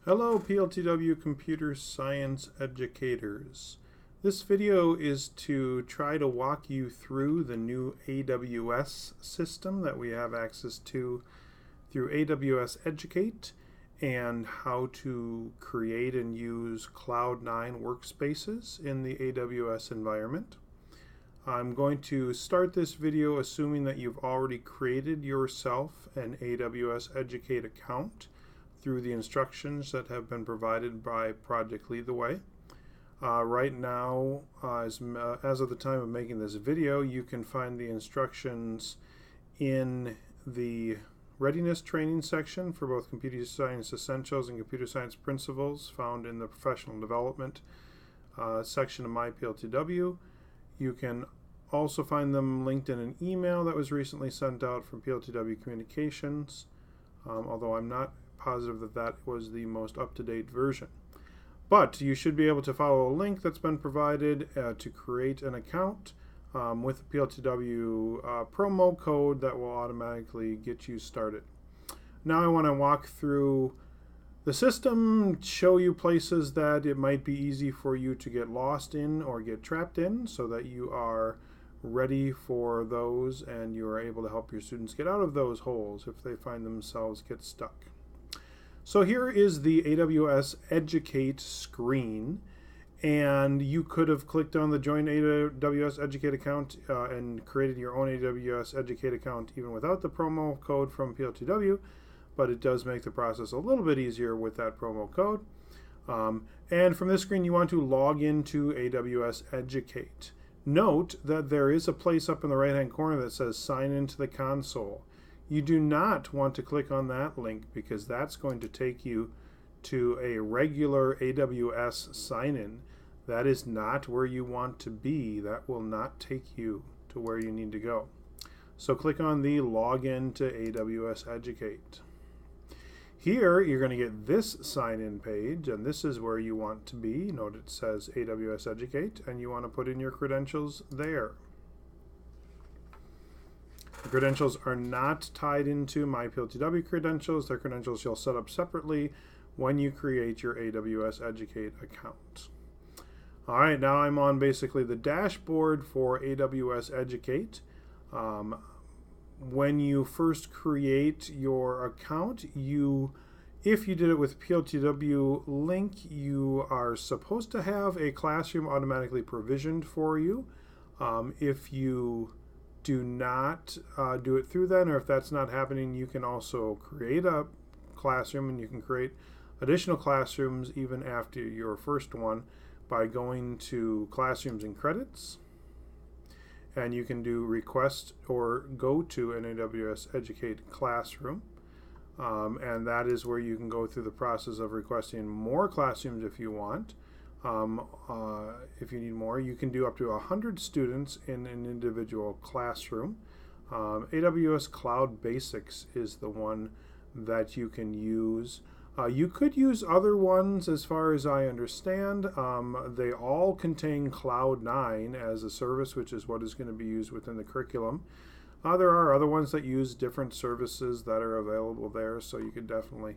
Hello PLTW Computer Science educators. This video is to try to walk you through the new AWS system that we have access to through AWS Educate and how to create and use Cloud9 workspaces in the AWS environment. I'm going to start this video assuming that you've already created yourself an AWS Educate account through the instructions that have been provided by Project Lead the Way. Right now, as of the time of making this video, you can find the instructions in the readiness training section for both Computer Science Essentials and Computer Science Principles found in the Professional Development section of my PLTW. You can also find them linked in an email that was recently sent out from PLTW Communications, although I'm not positive that that was the most up-to-date version. But you should be able to follow a link that's been provided to create an account with the PLTW promo code that will automatically get you started. Now I want to walk through the system, show you places that it might be easy for you to get lost in or get trapped in so that you are ready for those and you are able to help your students get out of those holes if they find themselves get stuck. So here is the AWS Educate screen, and you could have clicked on the Join AWS Educate account and created your own AWS Educate account even without the promo code from PLTW, but it does make the process a little bit easier with that promo code. And from this screen, you want to log into AWS Educate. Note that there is a place up in the right-hand corner that says Sign into the console. You do not want to click on that link because that's going to take you to a regular AWS sign-in. That is not where you want to be. That will not take you to where you need to go. So click on the Login to AWS Educate. Here you're going to get this sign-in page, and this is where you want to be. Note it says AWS Educate, and you want to put in your credentials there. The credentials are not tied into my PLTW credentials. They're credentials you'll set up separately when you create your AWS Educate account. All right, now I'm on basically the dashboard for AWS Educate. When you first create your account, if you did it with PLTW Link, you are supposed to have a classroom automatically provisioned for you. If you do not do it through then, or if that's not happening, you can also create a classroom, and you can create additional classrooms even after your first one by going to Classrooms and Credits, and you can do request or go to an AWS Educate classroom, and that is where you can go through the process of requesting more classrooms if you want. If you need more, you can do up to 100 students in an individual classroom. AWS Cloud Basics is the one that you can use. You could use other ones as far as I understand. They all contain Cloud9 as a service, which is what is going to be used within the curriculum. There are other ones that use different services that are available there, so you could definitely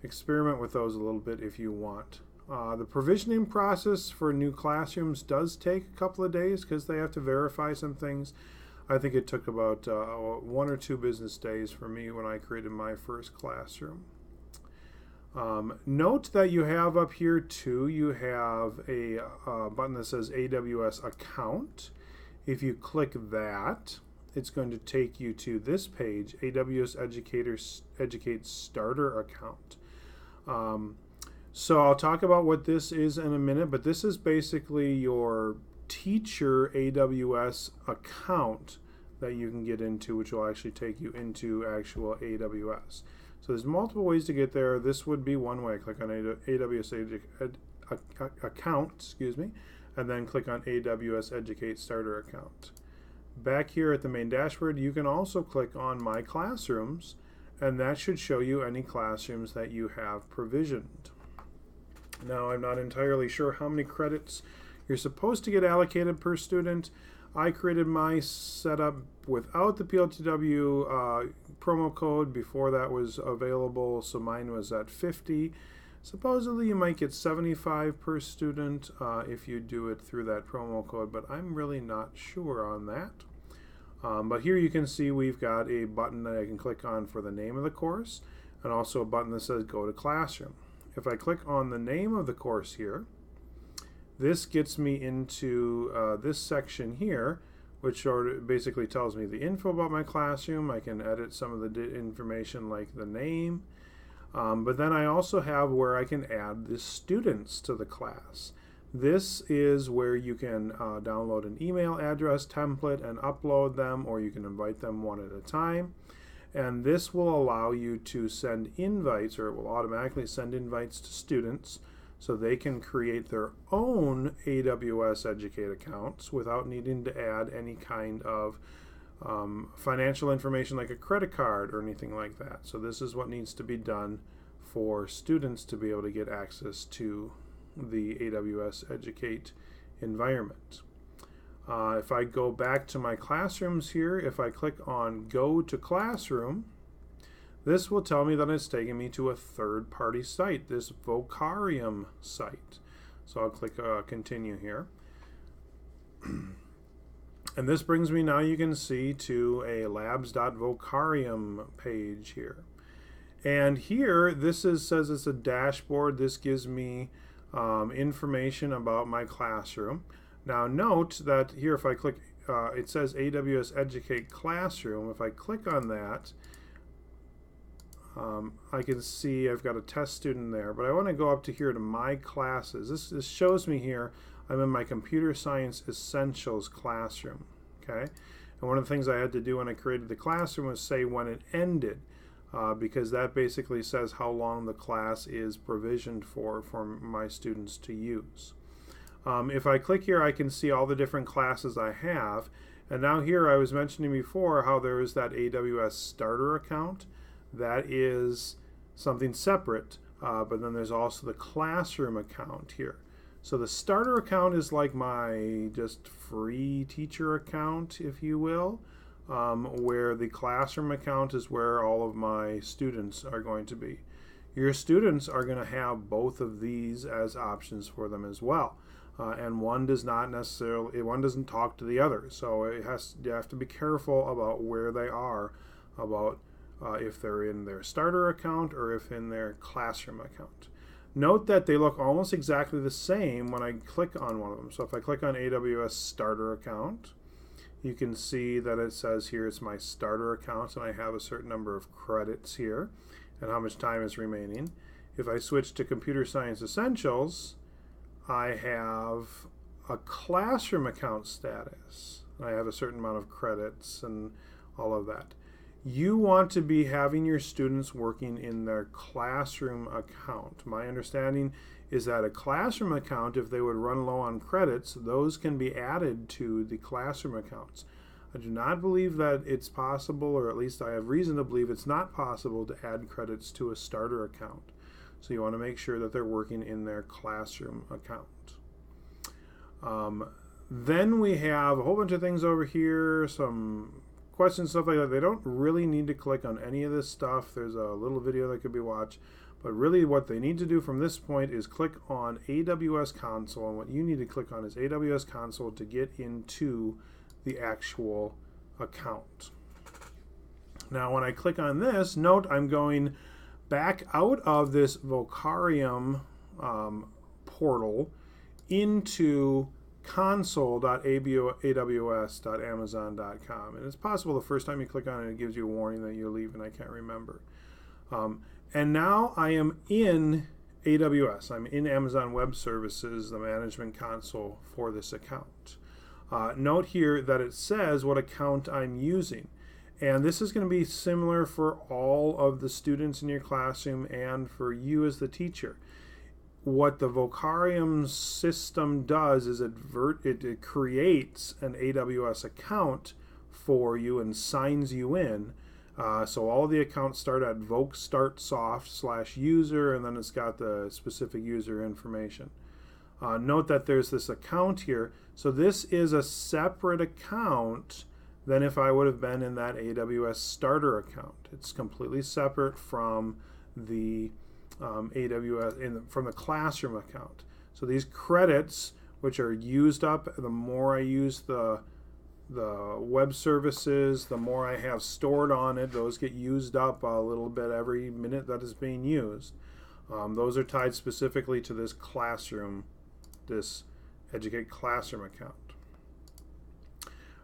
experiment with those a little bit if you want. The provisioning process for new classrooms does take a couple of days because they have to verify some things. I think it took about 1 or 2 business days for me when I created my first classroom. Note that you have up here too, you have a button that says AWS Account. If you click that, it's going to take you to this page, AWS Educate Starter Account. So I'll talk about what this is in a minute, but this is basically your teacher AWS account that you can get into, which will actually take you into actual AWS. So there's multiple ways to get there. This would be one way. Click on AWS account, and then click on AWS Educate Starter Account. Back here at the main dashboard, you can also click on My Classrooms, and that should show you any classrooms that you have provisioned. Now, I'm not entirely sure how many credits you're supposed to get allocated per student. I created my setup without the PLTW promo code before that was available, so mine was at 50. Supposedly you might get 75 per student if you do it through that promo code, but I'm really not sure on that. But here you can see we've got a button that I can click on for the name of the course, and also a button that says Go to Classroom. If I click on the name of the course here, this gets me into this section here, which basically tells me the info about my classroom. I can edit some of the information like the name. But then I also have where I can add the students to the class. This is where you can download an email address template and upload them, or you can invite them one at a time. And this will allow you to send invites, or it will automatically send invites to students so they can create their own AWS Educate accounts without needing to add any kind of financial information like a credit card or anything like that. So this is what needs to be done for students to be able to get access to the AWS Educate environment. If I go back to my classrooms here, if I click on Go to Classroom, this will tell me that it's taking me to a third-party site, this Vocarium site. So I'll click Continue here. And this brings me, now you can see, to a labs.vocarium page here. And here, this says it's a dashboard. This gives me information about my classroom. Now note that here, if I click, it says AWS Educate Classroom. If I click on that, I can see I've got a test student there, but I want to go up to here to My Classes. This shows me here I'm in my Computer Science Essentials classroom. Okay, and one of the things I had to do when I created the classroom was say when it ended, because that basically says how long the class is provisioned for my students to use. If I click here, I can see all the different classes I have. And now here, I was mentioning before how there is that AWS Starter account. That is something separate, but then there's also the Classroom account here. So the Starter account is like my just free teacher account, if you will, where the Classroom account is where all of my students are going to be. Your students are going to have both of these as options for them as well. And one does not necessarily, one doesn't talk to the other. So you have to be careful about where they are, about if they're in their Starter account or if in their Classroom account. Note that they look almost exactly the same when I click on one of them. So if I click on AWS Starter account, you can see that it says here it's my Starter account and I have a certain number of credits here and how much time is remaining. If I switch to Computer Science Essentials, I have a Classroom account status. I have a certain amount of credits and all of that. You want to be having your students working in their Classroom account. My understanding is that a Classroom account, if they would run low on credits, those can be added to the Classroom accounts. I do not believe that it's possible, or at least I have reason to believe it's not possible to add credits to a Starter account. So you want to make sure that they're working in their Classroom account. Then we have a whole bunch of things over here, some questions, stuff like that. They don't really need to click on any of this stuff. There's a little video that could be watched. But really what they need to do from this point is click on AWS Console. And what you need to click on is AWS Console to get into the actual account. Now when I click on this, note I'm going back out of this Vocarium portal into console.aws.amazon.com. And it's possible the first time you click on it, it gives you a warning that you're leaving. I can't remember. And now I am in AWS. I'm in Amazon Web Services, the management console for this account. Note here that it says what account I'm using. And this is going to be similar for all of the students in your classroom and for you as the teacher. What the Vocarium system does is it creates an AWS account for you and signs you in. So all the accounts start at vocStartSoft/user, and then it's got the specific user information. Note that there's this account here. So this is a separate account than if I would have been in that AWS Starter account. It's completely separate from the AWS from the classroom account. So these credits, which are used up, the more I use the web services, the more I have stored on it. Those get used up a little bit every minute that is being used. Those are tied specifically to this classroom, this Educate classroom account.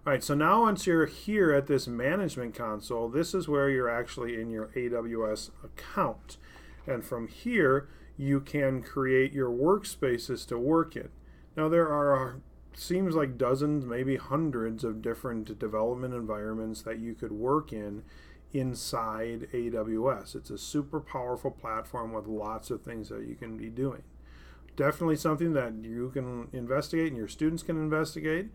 All right, so now once you're here at this management console, this is where you're actually in your AWS account. And from here, you can create your workspaces to work in. Now there are, seems like dozens, maybe hundreds of different development environments that you could work in inside AWS. It's a super powerful platform with lots of things that you can be doing. Definitely something that you can investigate and your students can investigate.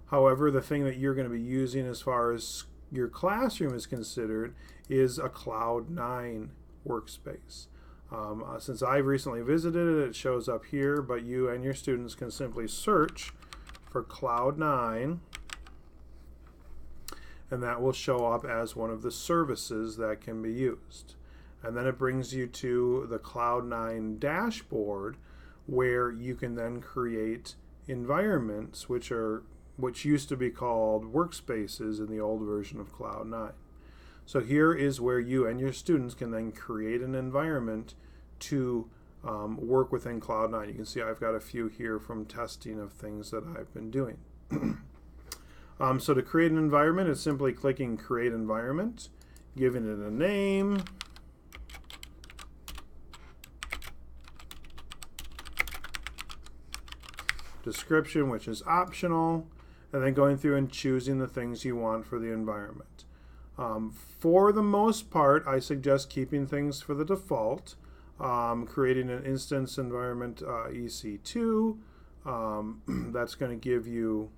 However, the thing that you're going to be using as far as your classroom is considered is a Cloud9 workspace. Since I've recently visited it, it shows up here, but you and your students can simply search for Cloud9, and that will show up as one of the services that can be used. And then it brings you to the Cloud9 dashboard, where you can then create environments which used to be called workspaces in the old version of Cloud9. So here is where you and your students can then create an environment to work within Cloud9. You can see I've got a few here from testing of things that I've been doing. So to create an environment, it's simply clicking Create Environment, giving it a name, description, which is optional, and then going through and choosing the things you want for the environment. For the most part, I suggest keeping things for the default, creating an instance environment EC2. That's going to give you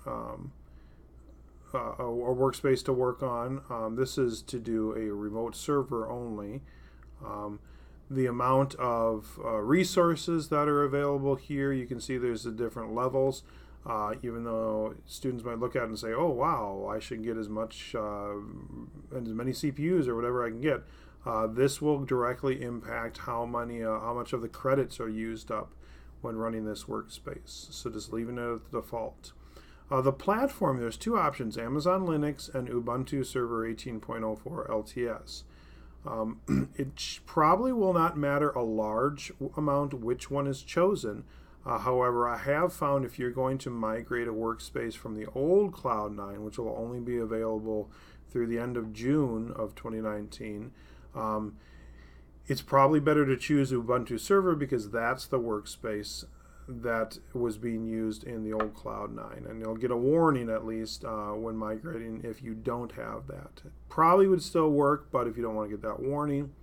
a workspace to work on. This is to do a remote server only. The amount of resources that are available here, you can see there's the different levels. Even though students might look at it and say, oh wow, I should get as many CPUs or whatever I can get. This will directly impact how much of the credits are used up when running this workspace. So just leaving it at the default. The platform, there's two options, Amazon Linux and Ubuntu Server 18.04 LTS. It probably will not matter a large amount which one is chosen. However, I have found if you're going to migrate a workspace from the old Cloud9, which will only be available through the end of June of 2019, it's probably better to choose Ubuntu Server because that's the workspace that was being used in the old Cloud9. And you'll get a warning at least when migrating if you don't have that. It probably would still work, but if you don't want to get that warning,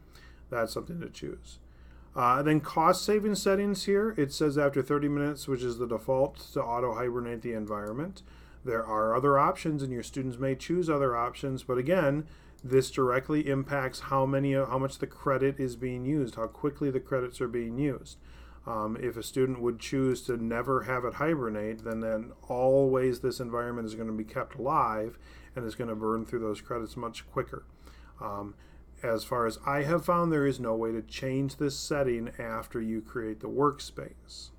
that's something to choose. Then cost saving settings here, it says after 30 minutes, which is the default, to auto hibernate the environment. There are other options and your students may choose other options, but again, this directly impacts how much the credit is being used, how quickly the credits are being used. If a student would choose to never have it hibernate, then always this environment is going to be kept alive and is going to burn through those credits much quicker. As far as I have found, there is no way to change this setting after you create the workspace.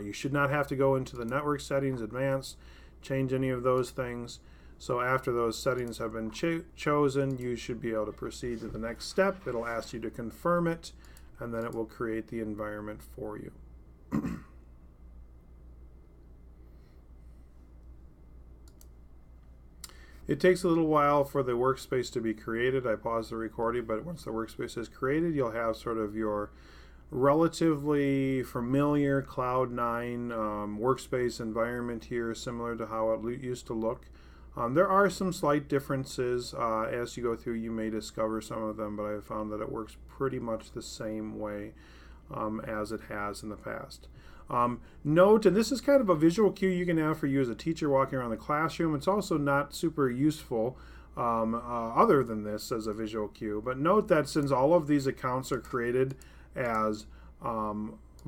You should not have to go into the network settings, advanced, change any of those things. So after those settings have been chosen, you should be able to proceed to the next step. It'll ask you to confirm it, and then it will create the environment for you. It takes a little while for the workspace to be created. I paused the recording, but once the workspace is created, you'll have sort of your relatively familiar Cloud9 workspace environment here, similar to how it used to look. There are some slight differences. As you go through, you may discover some of them, but I have found that it works pretty much the same way as it has in the past. Note, and this is kind of a visual cue you can have for you as a teacher walking around the classroom. It's also not super useful other than this as a visual cue. But note that since all of these accounts are created as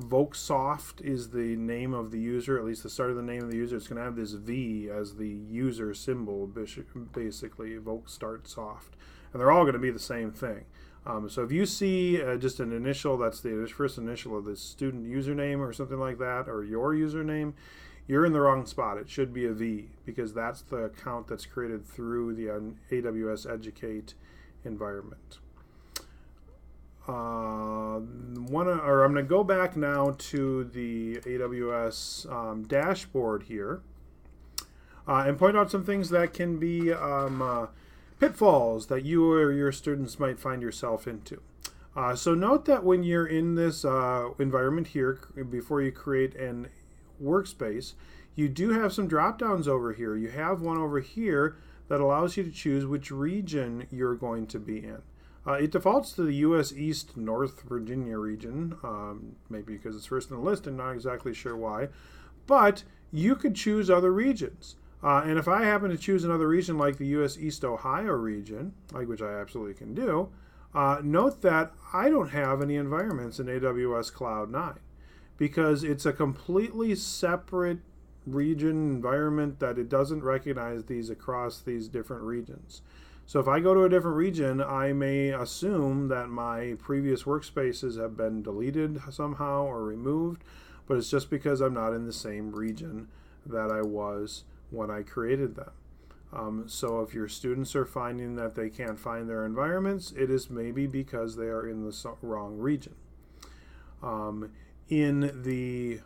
VokeSoft is the name of the user, at least the start of the name of the user, it's going to have this V as the user symbol, basically, VokeStartSoft. And they're all going to be the same thing. So if you see just an initial, that's the first initial of the student username or something like that, or your username, you're in the wrong spot. It should be a V, because that's the account that's created through the AWS Educate environment. I'm going to go back now to the AWS dashboard here and point out some things that can be pitfalls that you or your students might find yourself into. So note that when you're in this environment here, before you create an workspace, you do have some drop downs over here. You have one over here that allows you to choose which region you're going to be in. It defaults to the U.S. East North Virginia region, maybe because it's first in the list and not exactly sure why, but you could choose other regions. And if I happen to choose another region like the U.S. East Ohio region, which I absolutely can do, note that I don't have any environments in AWS Cloud 9 because it's a completely separate region environment that it doesn't recognize these across these different regions. So if I go to a different region, I may assume that my previous workspaces have been deleted somehow or removed, but it's just because I'm not in the same region that I was when I created them. So if your students are finding that they can't find their environments, it is maybe because they are in the wrong region. In the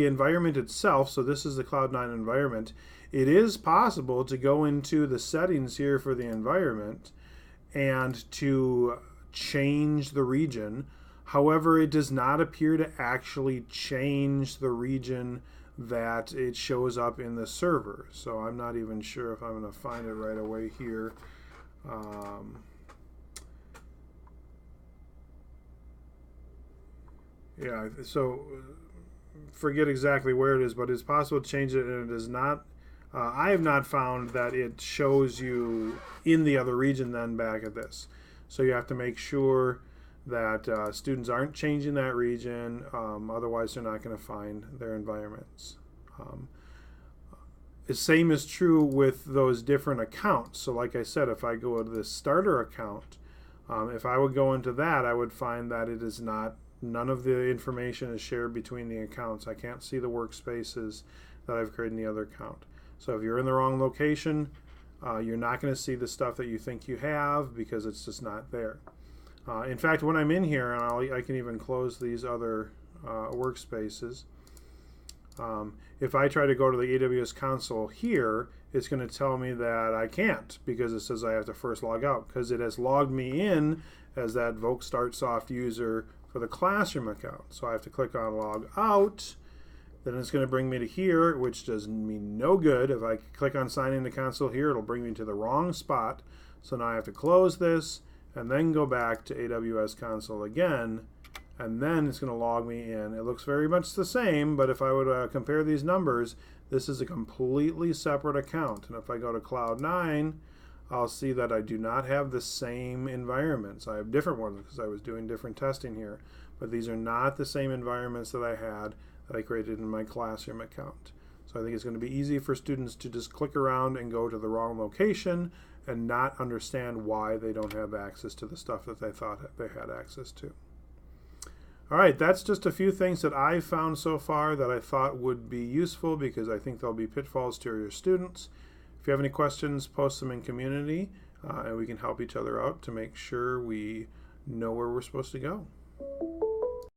environment itself, so this is the Cloud9 environment, it is possible to go into the settings here for the environment and to change the region. However, it does not appear to actually change the region that it shows up in the server. So I'm not even sure if I'm going to find it right away here. Yeah, so forget exactly where it is, but it's possible to change it, and it is not. I have not found that it shows you in the other region then back at this. So you have to make sure that students aren't changing that region, otherwise they're not going to find their environments. The same is true with those different accounts. So like I said, if I go to the starter account, if I would go into that, I would find that it is not, none of the information is shared between the accounts. I can't see the workspaces that I've created in the other account. So if you're in the wrong location, you're not going to see the stuff that you think you have because it's just not there. In fact, when I'm in here, and I can even close these other workspaces, if I try to go to the AWS console here, it's going to tell me that I can't because it says I have to first log out, because it has logged me in as that Voc StartSoft user for the classroom account. So I have to click on log out. Then it's going to bring me to here, which does me no good. If I click on sign into console here, it'll bring me to the wrong spot. So now I have to close this and then go back to AWS console again, and then it's going to log me in. It looks very much the same, but if I would compare these numbers, this is a completely separate account. And if I go to Cloud9, I'll see that I do not have the same environments. I have different ones because I was doing different testing here, but these are not the same environments that I had that I created in my classroom account. So I think it's going to be easy for students to just click around and go to the wrong location and not understand why they don't have access to the stuff that they thought they had access to. All right, that's just a few things that I've found so far that I thought would be useful because I think there'll be pitfalls to your students. If you have any questions, post them in community, and we can help each other out to make sure we know where we're supposed to go.